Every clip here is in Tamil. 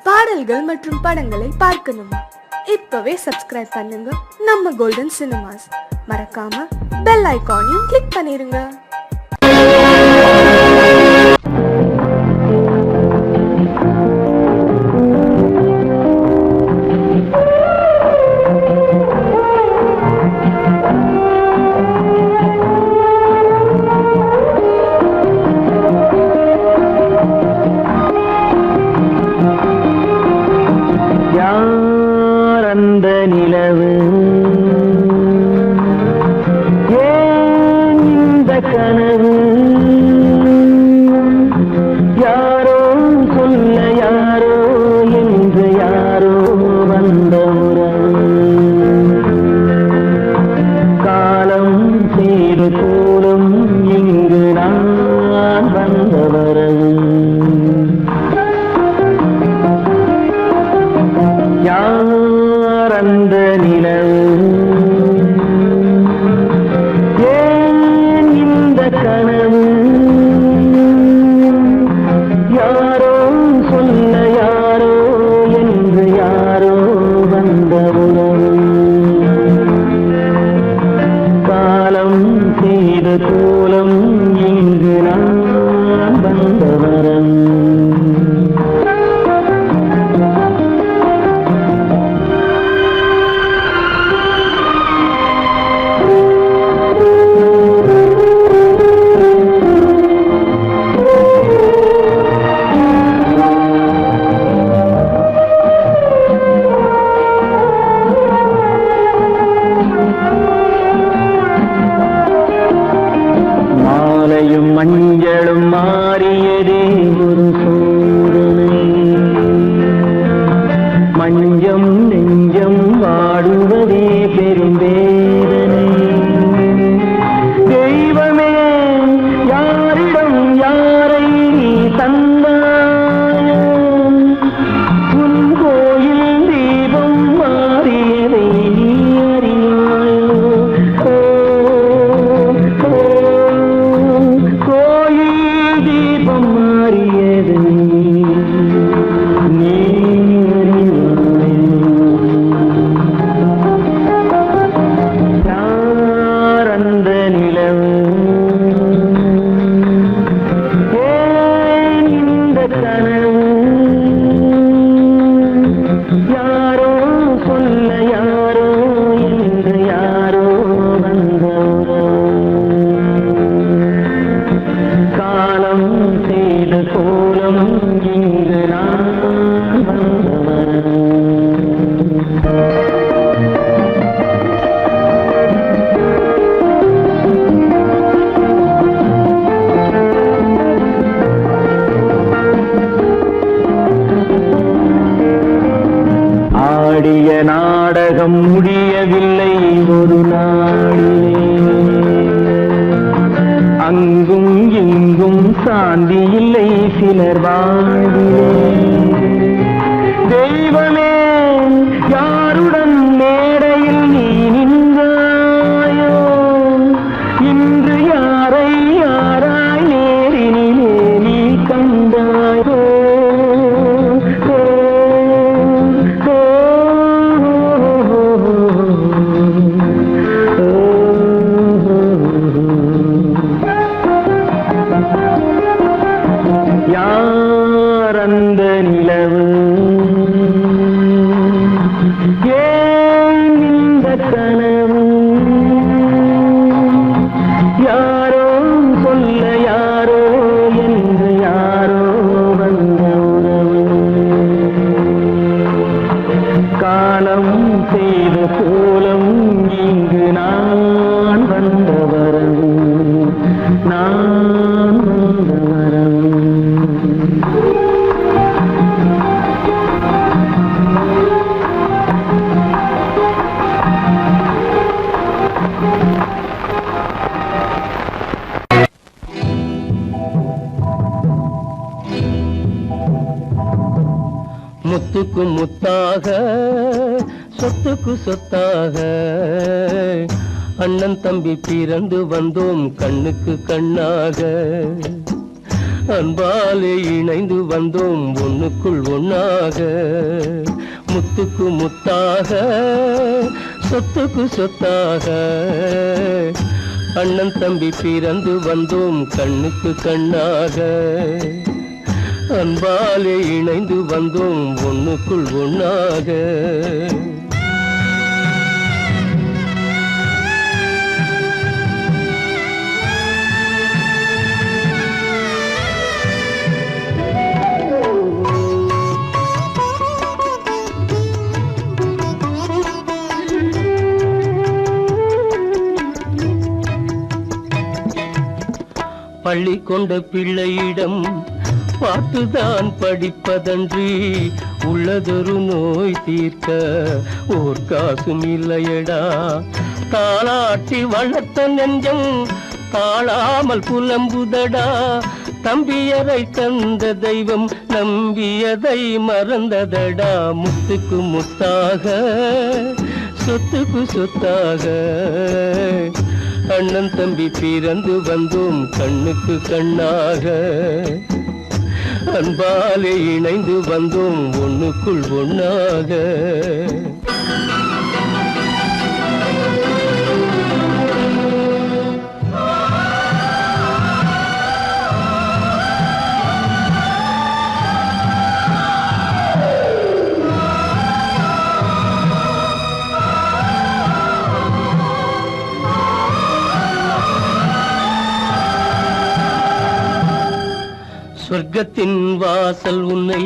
பாடல்கள் மற்றும் படங்களை பார்க்கணுமா? இப்பவே சப்ஸ்கிரைப் பண்ணுங்க நம்ம கோல்டன் சினிமாஸ். மறக்காம பெல் ஐகானையும் கிளிக் பண்ணிருங்க. அந்த நிலவு ஏன் இந்த கனவு யாரோ சொல்ல யாரோ என்று யாரோ வந்த உறவு காலம் செய்து கூடும் இங்கு நான் வந்த வரவு அந்த நிலவு ஏன் இந்த கனவு யாரோ சொல்ல யாரோ என்று யாரோ வந்த உறவு காலம் செய்த கோலம் இங்கு நான் வந்த வரவு மஞ்சளும் மாறியதே ஒரு சோதனை மஞ்சம் நெஞ்சம் வாடுவதே பெரும் வேதனை தெய்வமே யாரிடம் யாரை நீ தந்தாயோ உன் கோயில் தீபம் மாறியதை நீ அறியாயோ தீபம் மாறியது நீ யார் அந்த நிலவு ஏன் இந்த கனவு யாரோ சொல்ல யாரோ என்று யாரோ வந்த காலம் செய்த கோலம் இங்கு நான் வந்தவர் ஆடிய நாடகம் முடியவில்லை ஒரு நாளிலே அங்கும் இங்கும் சாந்தி இல்லை சிலர் வாழ்விலே தெய்வமே யாருடன் மேடையில் நீ நின்றாயோ இன்று யாரை யாராய் நேரினிலே நீ கண்டாயோ யார் அந்த நிலவு ஏன் இந்த கனவு யாரோ சொல்ல யாரோ என்று யாரோ வந்த உறவு காலம் செய்த கோலம் இங்கு நான் வந்த வரவு நான் வந்த வரவு முத்துக்கு முத்தாக சொத்துக்கு சொத்தாக அண்ணன் தம்பி பிறந்து வந்தோம் கண்ணுக்கு கண்ணாக அன்பாலே இணைந்து வந்தோம் ஒண்ணுக்குள் ஒண்ணாக, முத்துக்கு முத்தாக, சொத்துக்கு சொத்தாக. அண்ணன் தம்பி பிறந்து வந்தோம் கண்ணுக்கு கண்ணாக, அன்பாலே இணைந்து வந்தோம் ஒண்ணுக்குள் ஒண்ணாக. பள்ளி கொண்ட பிள்ளையிடம் பாட்டுதான் படிப்பதன்றி, உள்ளதொரு நோய் தீர்க்க ஓர் காசும் இல்லையடா. தாளாட்டி வளர்த்த நெஞ்சம் தாழாமல் புலம்புதடா. தம்பியரை தந்த தெய்வம் நம்பியதை மறந்ததடா. முத்துக்கு முத்தாக, சொத்துக்கு சொத்தாக. அண்ணன் தம்பி பிறந்து வந்தோம் கண்ணுக்கு கண்ணாக, அன்பாலே இணைந்து வந்தோம் ஒண்ணுக்குள் ஒண்ணாக. சொர்க்கத்தின் வாசல் உன்னை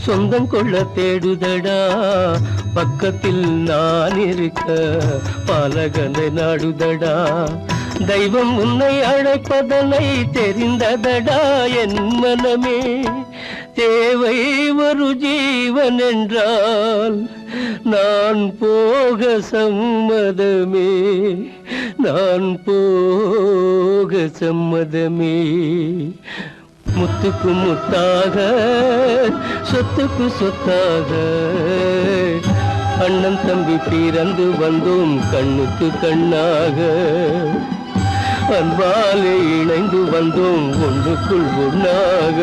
சொந்தம் கொள்ள தேடுதடா. பக்கத்தில் நான் இருக்க பாலகனை நாடுதடா. தெய்வம் உன்னை அழைப்பதனை தெரிந்ததடா என் மனமே. தேவை ஒரு ஜீவன் என்றால் நான் போக சம்மதமே, நான் போக சம்மதமே. முத்துக்கு முத்தாக, சொத்துக்கு சொத்தாக. அண்ணன் தம்பி பிறந்து வந்தோம் கண்ணுக்கு கண்ணாக, அன்பாலே இணைந்து வந்தோம் ஒன்றுக்குள் ஒண்ணாக.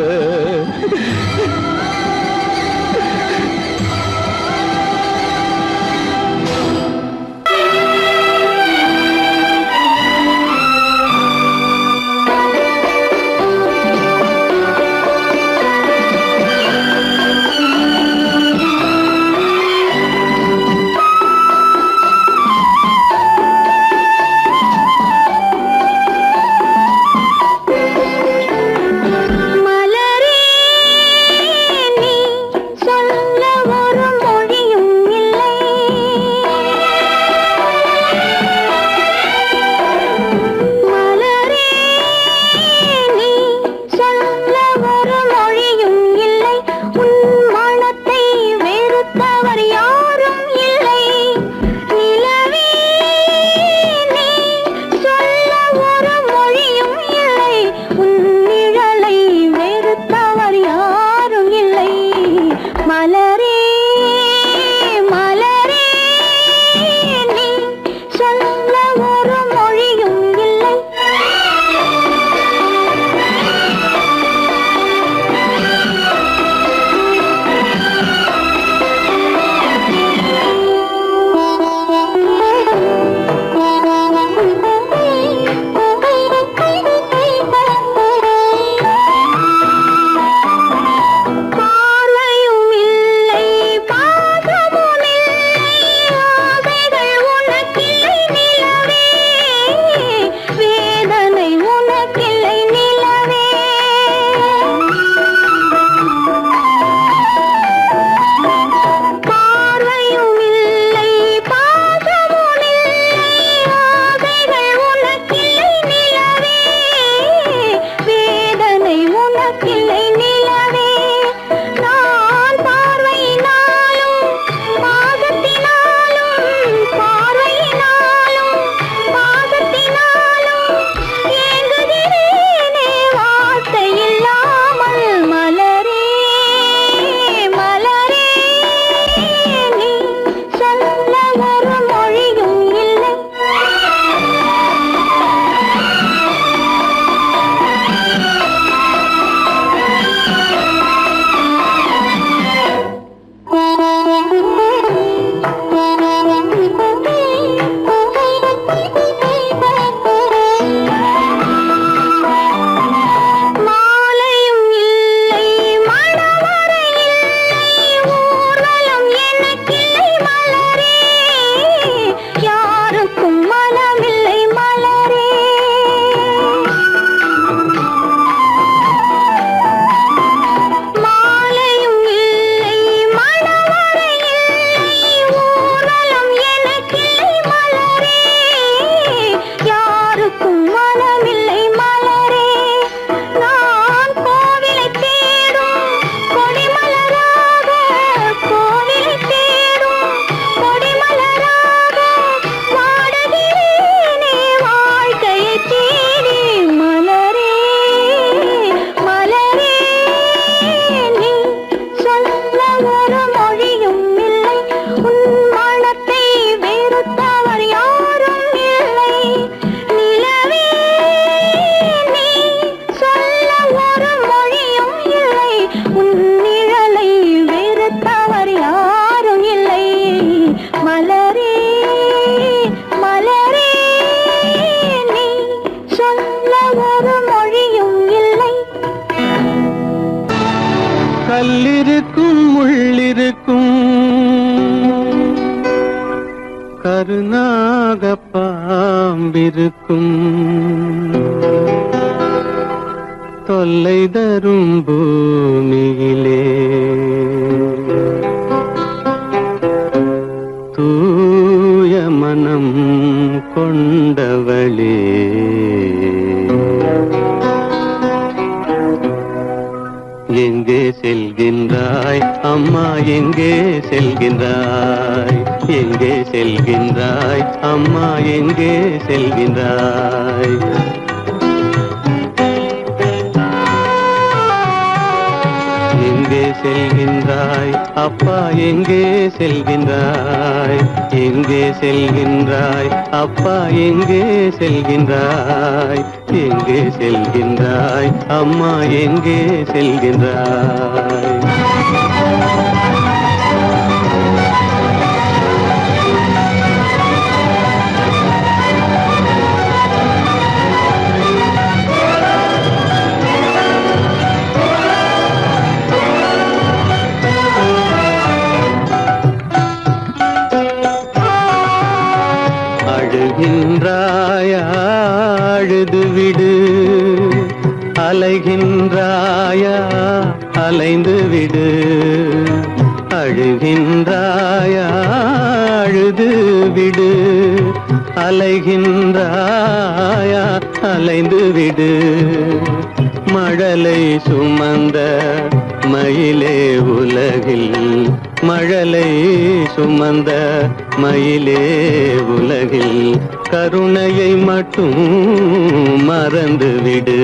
மொழியும் இல்லை, உன் மனத்தை வெறுத்தவர் யாரும் இல்லை. நிலவே நீ சொல்ல ஒரு மொழியும் இல்லை, உன் நிழலை வெறுத்தவர் யாரும் இல்லை. மலரே மலரே நீ சொல்ல ஒரு மொழியும் இல்லை. கல்லிருக்கும் முள்ளிருக்கும் கருநாக பாம்பிருக்கும் தொல்லை தரும் பூமியிலே தூய மனம் கொண்டவளே எங்கே செல்கின்றாய் அம்மா, எங்கே செல்கின்றாய்? எங்கே செல்கின்றாய் அம்மா, எங்கே செல்கின்றாய்? எங்கே செல்கின்றாய் அப்பா, எங்கே செல்கின்றாய்? எங்கே செல்கின்றாய் அப்பா, எங்கே செல்கின்றாய்? எங்கே செல்கின்றாய் அம்மா, எங்கே செல்கின்றாய்? அழுகின்றாயா, அழுது விடு. அலைகின்றாயா, அலைந்து விடு. அழுகின்றாயா, அழுது விடு. அலைகின்றாயா, அலைந்து விடு. மழலை சுமந்த மயிலே உலகில், மழலை சுமந்த மயிலே உலகில் கருணையை மட்டும் மறந்துவிடு.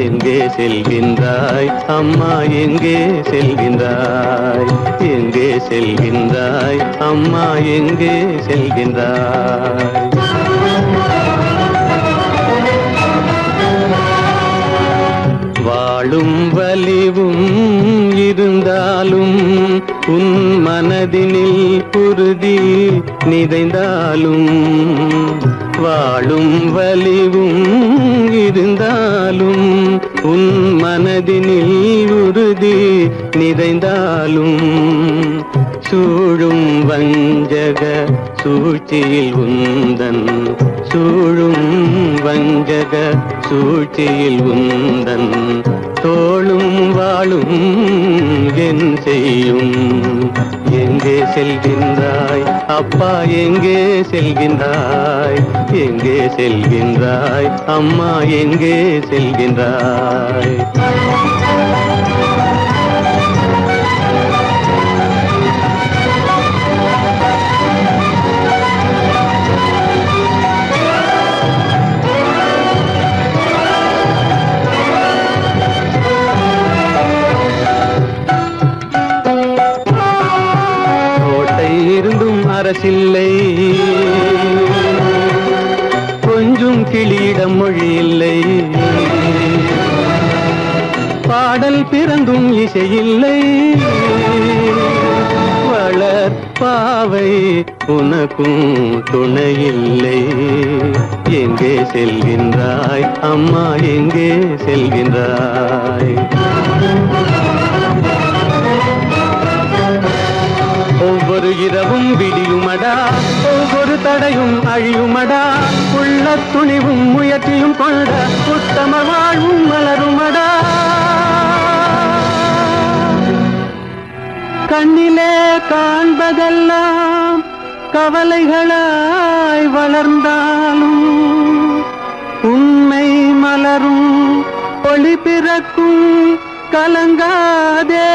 எங்கே செல்கின்றாய் அம்மா, எங்கே செல்கின்றாய்? எங்கே செல்கின்றாய் அம்மா, எங்கே செல்கின்றாய்? வாழும் வலிவும் இருந்தாலும், உன் மனதினில் உறுதி நிறைந்தாலும், வாழும் வலிவும் இருந்தாலும், உன் மனதினில் உறுதி நிறைந்தாலும், சூழும் வஞ்சக சூழ்ச்சியில் உந்தன், சூழும் வஞ்சக சூழ்ச்சியில் உந்தன் தோளும் வாழும் என் செய்யும். எங்கே செல்கின்றாய் அப்பா, எங்கே செல்கின்றாய்? எங்கே செல்கின்றாய் அம்மா, எங்கே செல்கின்றாய்? அரசில்லை, கொஞ்சம் கிளியிடம் மொழி இல்லை. பாடல் பிறந்தும் இசையில்லை. வளர் பாவை உனக்கும் துணையில்லை. எங்கே செல்கின்றாய் அம்மா, எங்கே செல்கின்றாய்? ஒவ்வொரு இரவும் விடியுமடா, ஒவ்வொரு தடையும் அழியுமடா. உள்ள துணிவும் முயற்சியும் கொண்ட உத்தம வாழ்வும் மலருமடா. கண்ணிலே காண்பதெல்லாம் கவலைகளாய் வளர்ந்தாலும், உண்மை மலரும் ஒளி பிறக்கும் கலங்காதே.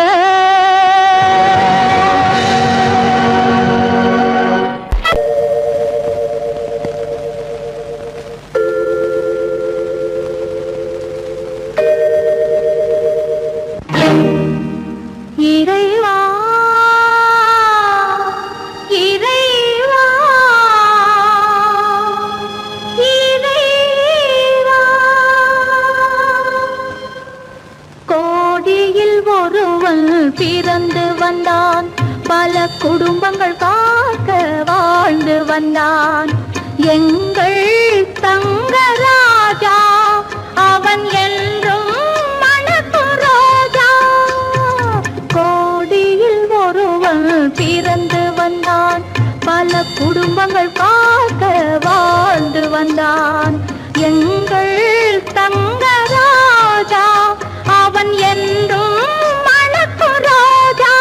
இறைவா பல குடும்பங்கள் காக்க வாழ்ந்து வந்தான் எங்கள் தங்கராஜா. அவன் என்றும் மணக்கு ரோஜா. கோடியில் ஒருவன் பிறந்து வந்தான் பல குடும்பங்கள் காக்க வாழ்ந்து வந்தான் எங்கள் தங்கராஜா. அவன் என்றும் மணக்கு ரோஜா.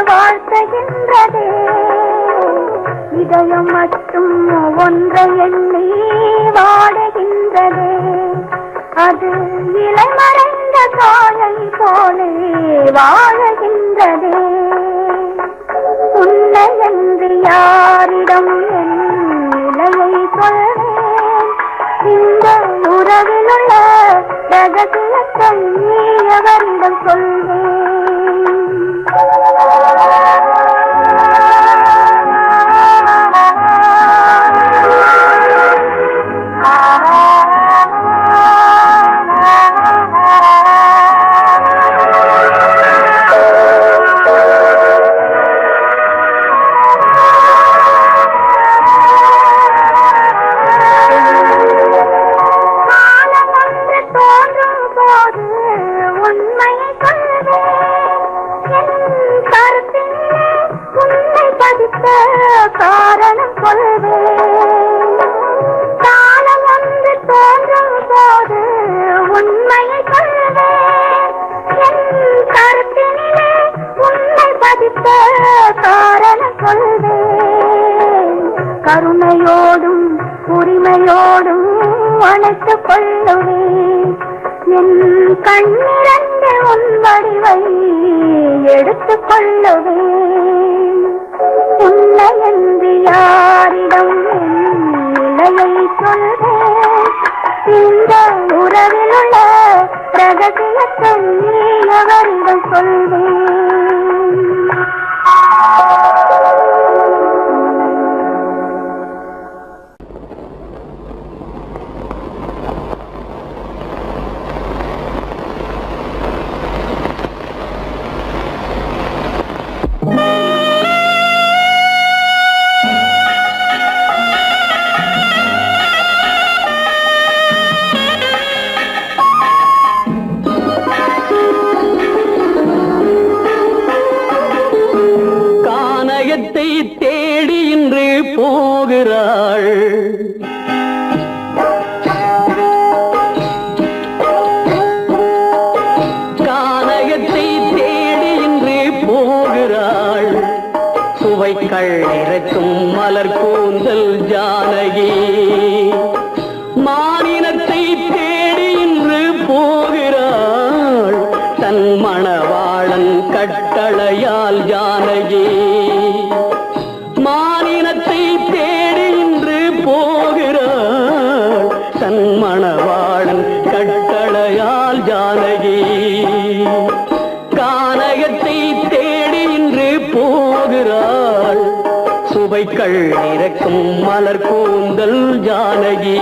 வாழ்த்துகின்றதே இதயம் மட்டும் ஒன்றை எண்ணி வாடுகின்றதே, அது இலைமறைந்த காயை போலே வாழுகின்றதே. உன்னை என்று யாரிடம் என் நிலையை சொல்வேன், இந்த உறவில் உள்ள ரகசியத்தை எவரிடம் சொல்வேன். காரணம் கொள்வேன், காலம் வந்து தோன்றும் போது உண்மையை கொள்வேன். என் கருத்தினிலே உண்மை பதித்த காரணம் கொள்வேன். கருணையோடும் உரிமையோடும் அணைத்துக் கொள்ளுவேன். என் கண்ணிரண்டு உன் வடிவை எடுத்துக் கொள்ளுவேன். உன்னை என்று யாரிடம் நிலையை சொல்வேன், இந்த உறவில் உள்ள ரகசியத்தை எவரிடம் சொல்வேன். தேடி இன்று போகிறாள், கானகத்தை தேடி இன்று போகிறாள். சுவைக்கள் இறக்கும் மலர் கூந்தல் ஜானகி, மானினத்தை தேடி இன்று போகிறாள். தன் மணவாளன் கட்டளையால் ஜானகி, மானினத்தை தேடி இன்று போகிறாள். தன் மணவாளன் கட்டளையால் ஜானகி, கானகத்தை தேடி இன்று போகிறாள். சுவைக்கள் இறக்கும் மலர் கூந்தல் ஜானகி.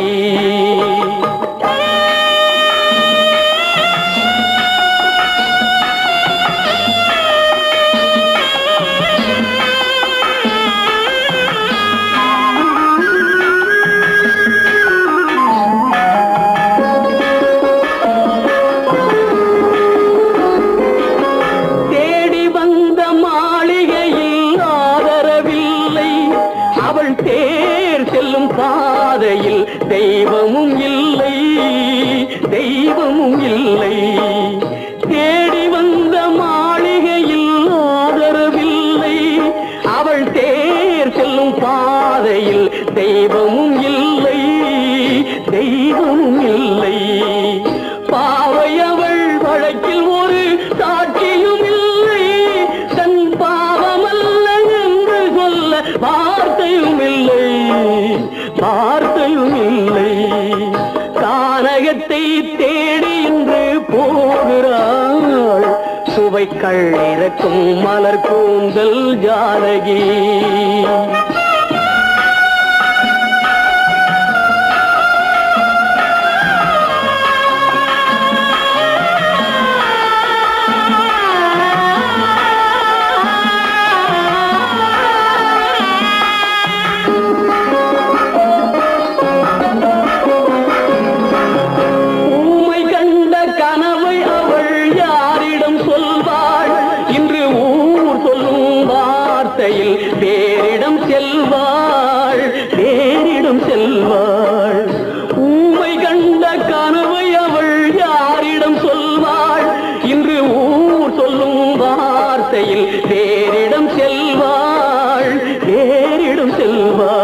பாதையில் தெய்வமும் இல்லை, தெய்வமும் இல்லை. தேடி வந்த மாளிகையில் ஆதரவில்லை, அவள் தேர் செல்லும் பாதையில் தெய்வமும் இல்லை, தெய்வமும் இல்லை. பாவை அவள் வழக்கில் ஒரு சாட்சியும் இல்லை, தன் பாவமல்ல என்று சொல்ல வார்த்தையும் இல்லை, வார்த்தையும் இல்லை. கானகத்தை தேடி இன்று போகிறாள். சுவைக்கள் இறக்கும் மலர் கூந்தல் ஜானகி. வேறிடம் செல்வாள், வேறிடம் செல்வாள். ஊமை கண்ட கனவை அவள் யாரிடம் சொல்வாள்? இன்று ஊர் சொல்லும் வார்த்தையில் வேறிடம் செல்வாள், வேறிடம் செல்வாள்.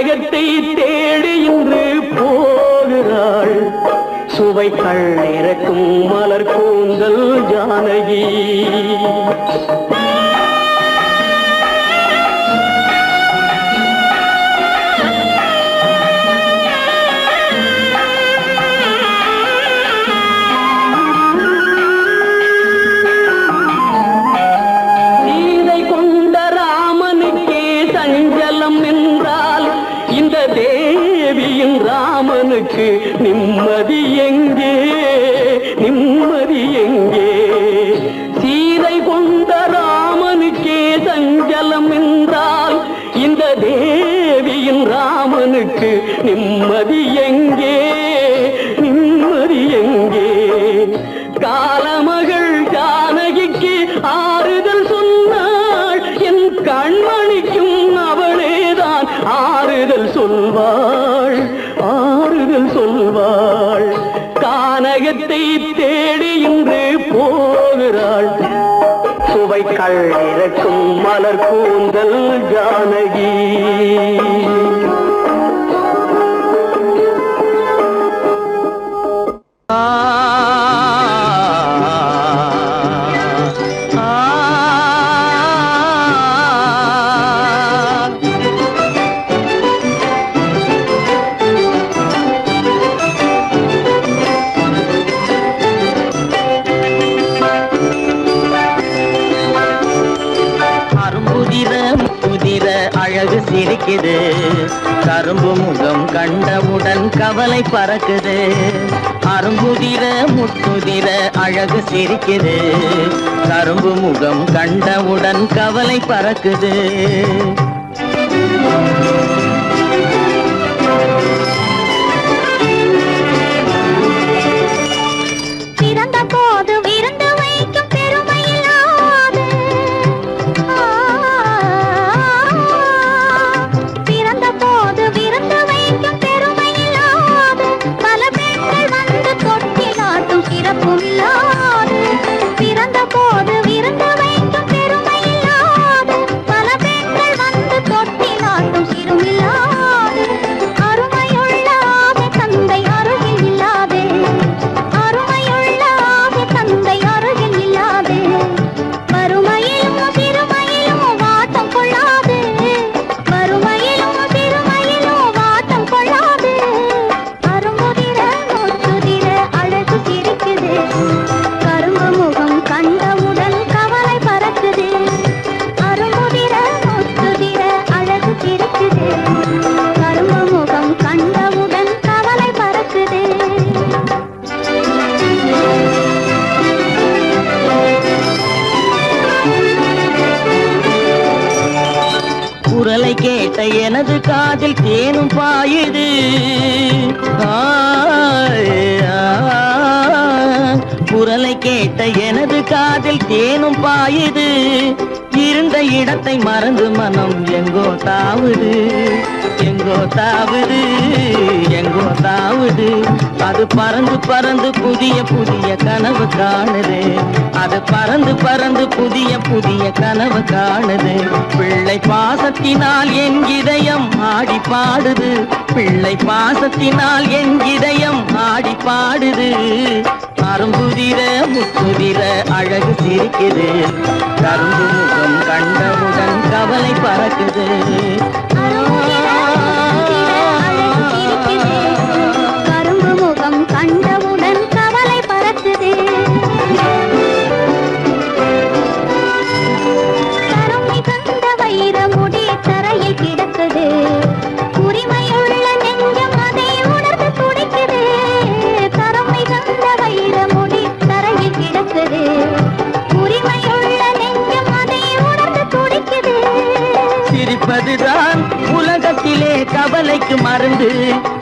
கானகத்தை தேடி இன்று போகிறாள் சுவைகள் இறக்கும் மலர் கூந்தல் ஜானகி. ராமனுக்கு நிம்மதி எங்கே, நிம்மதி எங்கே? சீதை கொண்ட ராமனுக்கே சஞ்சலம் என்றால் இந்த தேவியின் ராமனுக்கு நிம்மதி எங்கே, நிம்மதி எங்கே? காலமகள் ஜானகிக்கு ஆறுதல் சொன்னாள், என் கண்மணிக்கும் அவளேதான் ஆறுதல் சொல்வாள், ஆறுதல் சொல்வாள். கானகத்தை தேடி இன்று போகிறாள் சுவைகள் இறக்கும் மலர் கூந்தல் ஜானகி. சிரிக்குது கரும்பு முகம் கண்டவுடன் கவலை பறக்குது. அரும்புதிர முத்துதிர அழகு சிரிக்குது கரும்பு முகம் கண்டவுடன் கவலை பறக்குது. குரலை கேட்ட எனது காதில் தேனும் பாயுது. குரலை கேட்ட எனது காதில் தேனும் பாயுது. இருந்த இடத்தை மறந்து மனம் எங்கோ தாவுது, எங்கோ தாவுது, எங்கோ தாவுது. அது பறந்து பறந்து புதிய புதிய கனவு காணுது. அது பறந்து பறந்து புதிய புதிய கனவு காணுது. பிள்ளை பாசத்தினால் என் இதயம் ஆடி பாடுது. பிள்ளை பாசத்தினால் என் இதயம் ஆடி பாடுது. அரும்புதிர முத்துதிர அழகு சிரிக்குது கரும்பு முகம் கண்டவுடன் கவலை பறக்குது. கரும்பு முகம் கண்டவுடன் கவலை பறக்குது. கருமை கண்ட வைர முடி தரையில் கிடக்குது. உரிமையுள்ள நெஞ்சம் அதை உணர்ந்து துடிக்குது. கருமை கண்ட வைர முடி தரையில் கிடக்குது. உரிமையுள்ள நெஞ்சம் அதை உணர்ந்து துடிக்குது. சிரிப்பதுதான் உலகத்திலே கவலைக்கு மருந்து.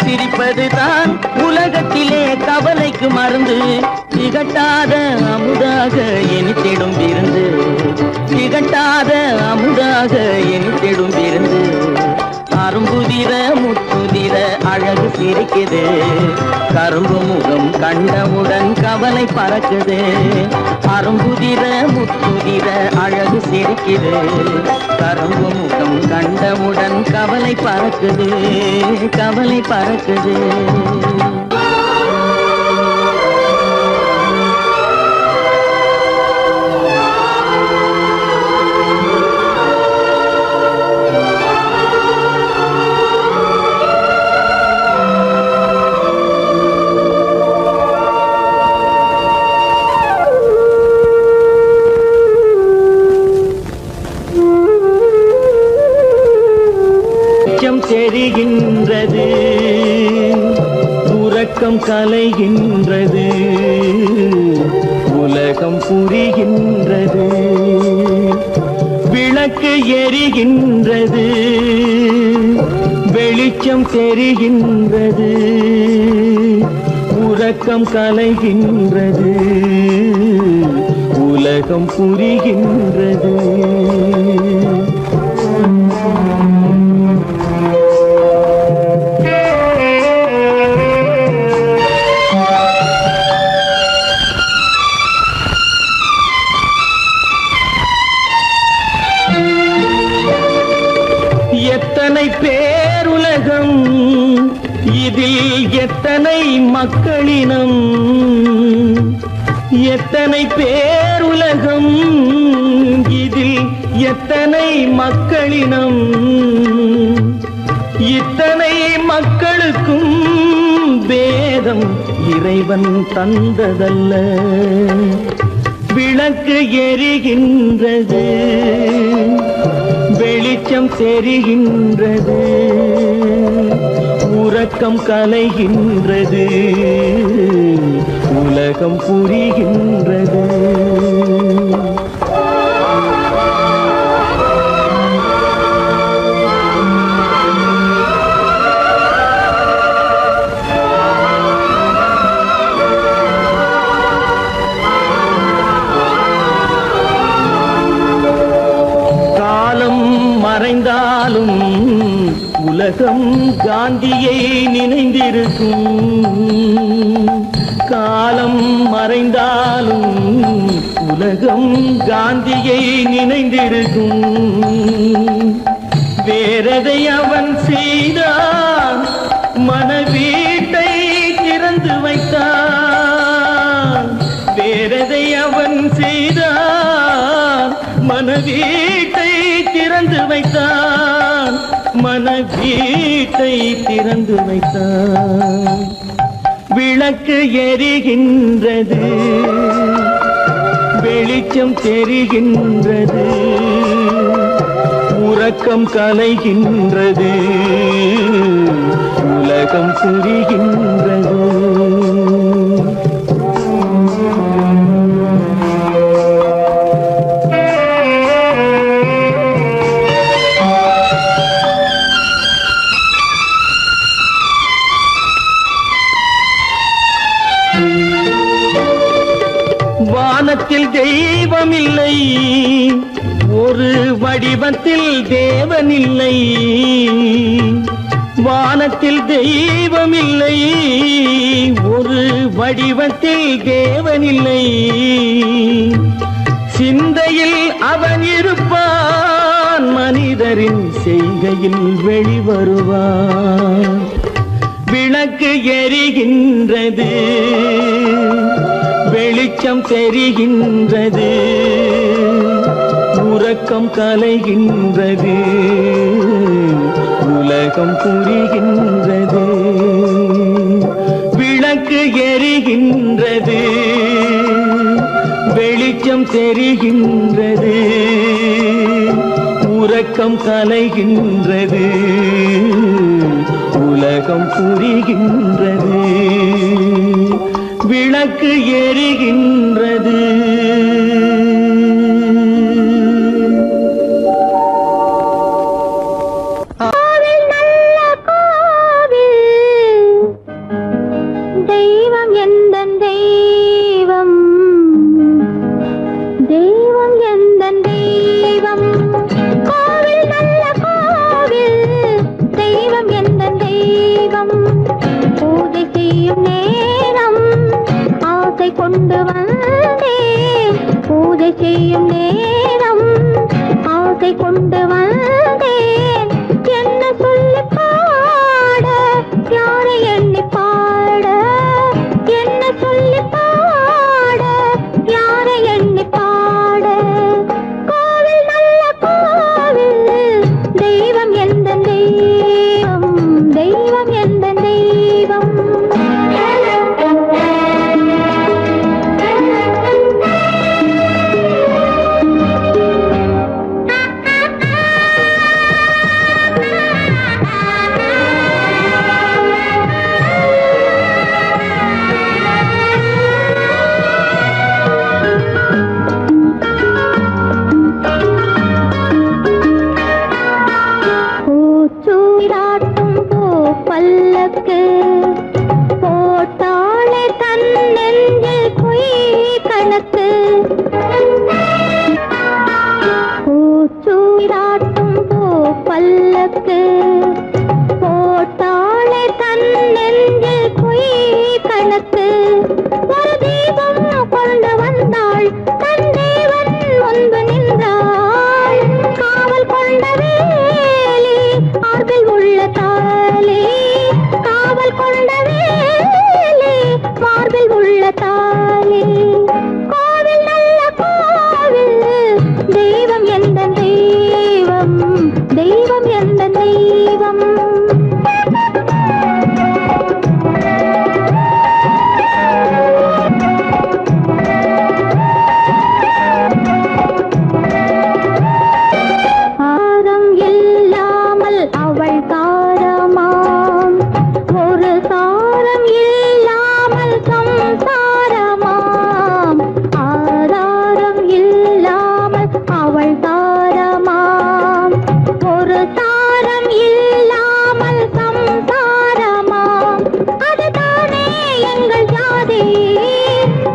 சிரிப்பதுதான் உலகத்திலே கவலைக்கு மருந்து. திகட்டாத அமுதாக இனித்திடும் விருந்து. திகட்டாத அமுதாக இனித்திடும் விருந்து. அரும்புதிர முத்துதிர அழகு சிரிக்குது. கரும்பு முகம் கண்டவுடன் கவலை பறக்குது. அரும்புதிர முத்துதிர அழகு சிரிக்குது. கரும்பு முகம் கண்டவுடன் கவலை பறக்குது, கவலை பறக்குது. தெரிகின்றது, உறக்கம் கலைகின்றது, உலகம் புரிகின்றது. விளக்கு எரிகின்றது, வெளிச்சம் தெரிகின்றது, உறக்கம் கலைகின்றது, உலகம் புரிகின்றது. எத்தனை பேருலகம், இதில் எத்தனை மக்களினம். எத்தனை பேருலகம், இதில் எத்தனை மக்களினம். இத்தனை மக்களுக்கும் வேதம் இறைவன் தந்ததல்ல. விளக்கு எரிகின்றது, வெளிச்சம் தெரிகின்றது, உறக்கம் கலைகின்றது, உலகம் புரிகின்றது. மறைந்தாலும் உலகம் காந்தியை நினைந்திருக்கும். காலம் மறைந்தாலும் உலகம் காந்தியை நினைந்திருக்கும். வேறதை அவன் செய்தான், மனவீட்டை திறந்து வைத்தான். வேறதை அவன் செய்தான், மனவீட்டை திறந்து வைத்தான், மனவீட்டை திறந்து வைத்தான். விளக்கு எரிகின்றது, வெளிச்சம் தெரிகின்றது, உறக்கம் கலைகின்றது, உலகம் புரிகின்றது. வானத்தில் தெய்வமில்லை, ஒரு வடிவத்தில் தேவனில்லை. வானத்தில் தெய்வமில்லை, ஒரு வடிவத்தில் தேவனில்லை. சிந்தையில் அவன் இருப்பான், மனிதரின் செய்கையில் வெளிவருவான். விளக்கு எரிகின்றது, வெளிச்சம் தெரிகின்றது, உறக்கம் கலைகின்றது, உலகம் புரிகின்றது. விளக்கு எரிகின்றது, வெளிச்சம் தெரிகின்றது, உறக்கம் கலைகின்றது, உலகம் புரிகின்றது. விளக்கு எரிகின்றது. கோவில் நல்ல கோவில், தெய்வம் எந்தன் தெய்வம், தெய்வம் எந்தன் தெய்வம். கோவில் நல்ல கோவில், தெய்வம் எந்தன் தெய்வம். செய்யும் நேரம் ஆசை கொண்டு வந்தேன் பூஜை செய்யும் நேரம் ஆசை கொண்டு வந்தேன் என்ன சொல்லி பாட யாரை எண்ணி பாட என்ன சொல்லி பாட யாரை எண்ணி பாட கோவில் நல்ல கோவில் தெய்வம் எந்த தெய்வம் தெய்வம் எந்த தெய்வம் பூச்சூராட்டும் பூ பல்லக்கு போட்டாளே தன் நெஞ்சில் பொய் கணக்கு பூச்சூராட்டும் பூ பல்லக்கு போட்டாளே தன் நெஞ்சில் பொய் கணக்கு ஒரு தீபம் கொண்டு வந்தாள் தன் தேவன் முன்பு நின்றாள் காவல் கொண்ட வேலி மார்பில் உள்ள தாலி காவல் கொண்ட வேலி மார்பில் உள்ள தாலி கோவில் நல்ல கோவில் தெய்வம் எந்த தெய்வம் தெய்வம் எந்த தெய்வம் ஆரம் இல்லாமல் அவள் தாரமாம் ஒரு சாரம் இல்லாமல் சம்சாரமாம் ஆதாரம் இல்லாமல் அவள் தாரமாம் ஒரு சாரம் இல்லாமல் சம்சாரமாம் அதுதானே எங்கள் ஜாதி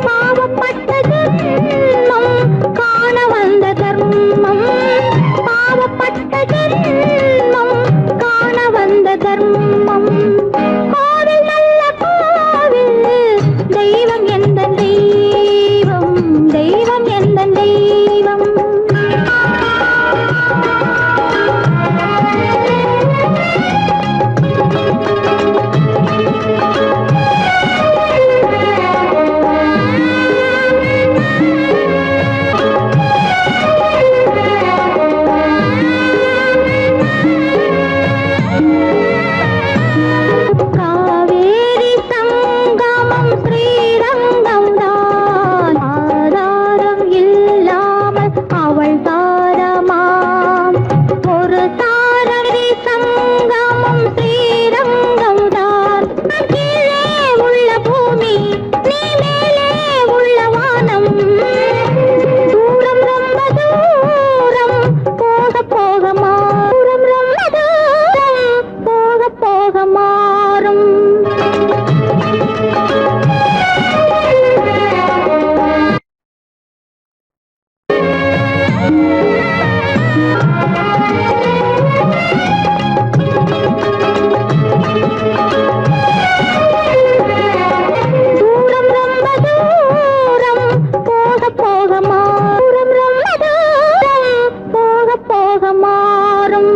பாவப்பட்ட ஜென்மம் காண வந்த தர்மம் பாவப்பட்ட ஜென்மம் காண வந்த தர்மம் கோவில் நல்ல கோவில் தெய்வம் எந்த தெய்வம் தெய்வம் எந்த தெய்வம் காவேரி சங்கமம் ஸ்ரீரங்கம் தான் ஆதாரம் இல்லாமல் அவள் தாரமாம் ஒரு தாரரி சங்கமம் ஸ்ரீரங்கம் தான் கீழே உள்ள பூமி நீ மேலே உள்ள வானம் தூரம் ரொம்ப தூரம் போக போக மாறும் ரொம்ப தூரம் போக போக மாறும் தூரம் ரொம்ப தூரம் போக போக மாறும் ரொம்ப தூரம் போக போக மாறும்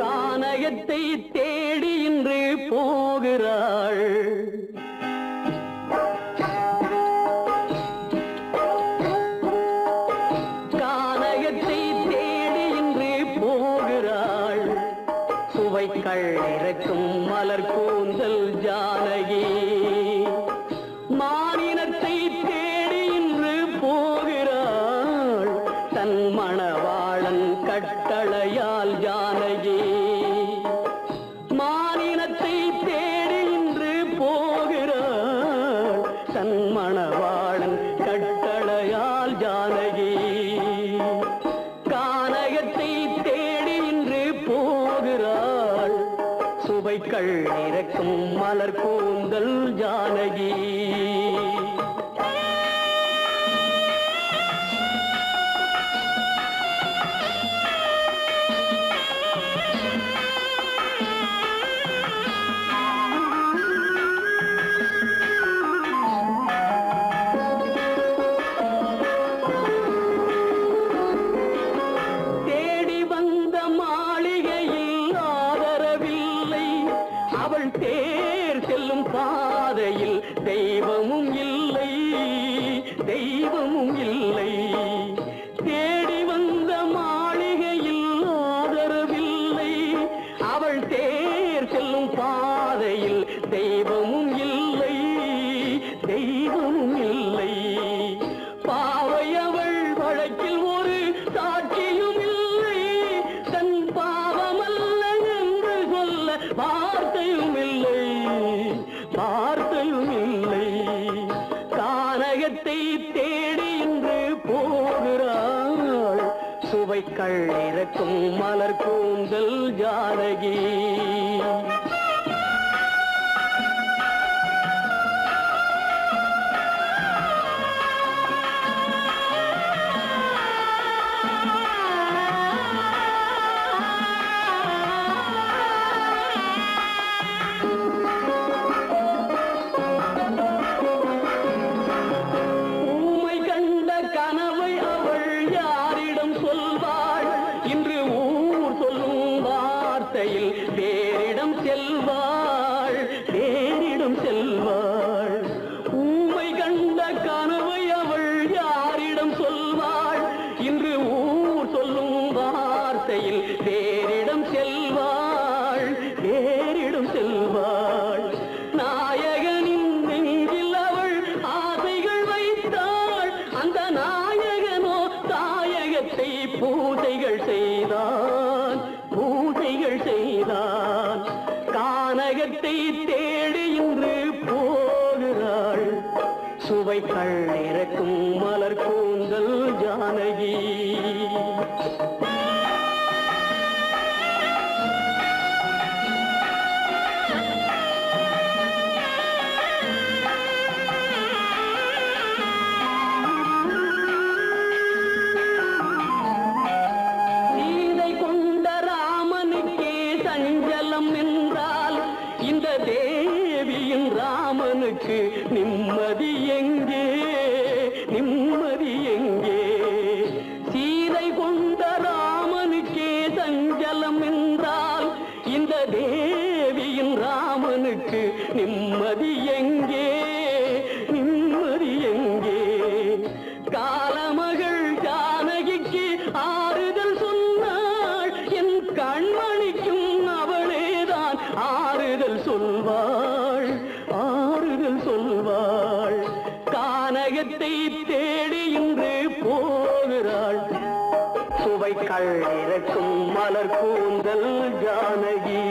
கானகத்தை தேடி இன்று போகிறாள் கானகத்தை தேடி இன்று போகிறாள் சுவைக்கள் இறக்கும் மலர் கூந்தல் ஜானகி மானினத்தை தேடி இன்று போகிறாள் தன் மணவாளன் கட்டளையால் ஜானகி போகிறாள் சுவைக்கள் இறக்கும் மலர் கூந்தல் ஜானகி. பாதையில் தெய்வமும் இல்லை தெய்வமும் இல்லை. தேடி வந்த மாளிகையில் ஆதரவில்லை. அவள் தேர் செல்லும் பாதையில் தெய்வமும் இல்லை தெய்வமும் இல்லை. பாவை அவள் வழக்கில் ஒரு சாட்சியும் இல்லை. தன் பாவமல்ல என்று சொல்ல வார்த்தையும் இல்லை வார்த்தையும் இல்லை. கானகத்தை தேடி இன்று போகிறாள் சுவைக்கள் இறக்கும் மலர் கூந்தல் ஜானகி. வேறிடம் செல்வாள் வேறிடம் செல்வாள். ஊமை கண்ட கனவை அவள் யாரிடம் சொல்வாள்? இன்று ஊர் சொல்லும் வார்த்தையில் வேறிடம் செல்வாள் வேறிடம் செல்வாள். நாயகனின் நெஞ்சில் அவள் ஆசைகள் வைத்தாள். அந்த நாயகனோ தாயகத்தை பூஜைகள் செய்தான் பூஜைகள் செய்தான். கானகத்தை தேடி இன்று போகிறாள் சுவைக்கள் இறக்கும் மலர் கூந்தல் ஜானகி. இந்த தேவியின் ராமனுக்கு நிம்மதி எங்கே நிம்மதி எங்கே? சீதை கொண்ட ராமனுக்கே சஞ்சலம் என்றால் இந்த தேவியின் ராமனுக்கு நிம்மதி எங்கே நிம்மதி எங்கே? காலமகள் ஜானகிக்கு ஆறுதல் சொன்னாள். என் கண்மணிக்கும் அவளேதான் ஆறுதல் சொல்வாள் ஆறுதல் சொல்வாள். கானகத்தை தேடி இன்று போகிறாள் சுவைக்கள் இறக்கும் மலர் கூந்தல் ஜானகி.